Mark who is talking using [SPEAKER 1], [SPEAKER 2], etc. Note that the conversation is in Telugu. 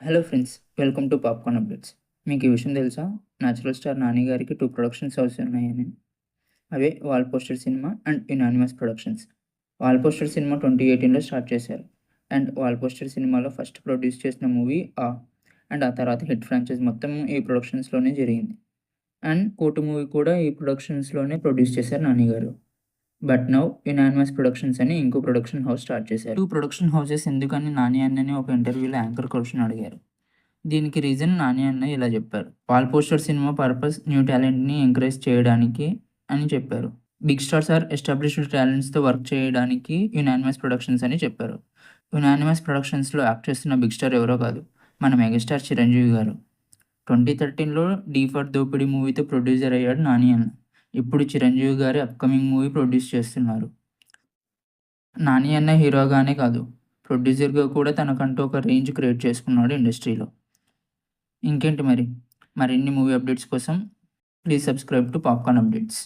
[SPEAKER 1] Hello friends, welcome to popcorn updates. మీకు ఈ విషయం తెలుసా? 'నేచురల్ స్టార్' 'నాని' గారికి 2 ప్రొడక్షన్స్ హౌసెస్ ఉన్నాయని. అవే 'వాల్ పోస్టర్' సినిమా and 'unanimous productions'. 'Wall poster' సినిమా 2018లో స్టార్ట్ చేశారు. అండ్ 'వాల్ పోస్టర్' సినిమాలో ఫస్ట్ ప్రొడ్యూస్ చేసిన మూవీ 'ఆ'. అండ్ ఆ తర్వాత హిట్ ఫ్రాంచైజ్ మొత్తం ఈ ప్రొడక్షన్స్‌లోనే జరిగింది. అండ్ 'కోటు' మూవీ కూడా ఈ ప్రొడక్షన్స్‌లోనే ప్రొడ్యూస్ చేశారు 'నాని' గారు. బట్ నౌ 'యునానిమస్ ప్రొడక్షన్స్' అని ఇంకో ప్రొడక్షన్ హౌస్ స్టార్ట్ చేశారు. 2 ప్రొడక్షన్ హౌసెస్ ఎందుకని 'నాని' అన్నని ఒక ఇంటర్వ్యూలో యాంకర్ క్వెషన్ అడిగారు. దీనికి రీజన్ 'నాని' అన్నయ్య ఇలా చెప్పారు. 'వాల్ పోస్టర్' సినిమా పర్పస్ న్యూ టాలెంట్‌ని ఎంకరేజ్ చేయడానికి అని చెప్పారు. బిగ్ స్టార్స్ ఆర్ ఎస్టాబ్లిష్డ్ టాలెంట్స్‌తో వర్క్ చేయడానికి యునానిమస్ ప్రొడక్షన్స్ అని చెప్పారు. యునానిమస్ ప్రొడక్షన్స్‌లో యాక్ట్ చేస్తున్న బిగ్ స్టార్ ఎవరో కాదు, మన మెగాస్టార్ చిరంజీవి గారు. 2013లో 'డీ ఫర్ దోపిడీ' మూవీతో ప్రొడ్యూసర్ అయ్యాడు 'నాని' అన్న. ఇప్పుడు చిరంజీవి గారి అప్‌కమింగ్ మూవీ ప్రొడ్యూస్ చేస్తున్నారు. 'నాని' అన్న హీరోగానే కాదు, ప్రొడ్యూసర్‌గా కూడా తనకంటూ ఒక రేంజ్ క్రియేట్ చేసుకున్నాడు ఇండస్ట్రీలో. ఇంకేంటి మరి? మరిన్ని మూవీ అప్డేట్స్ కోసం please subscribe to popcorn updates.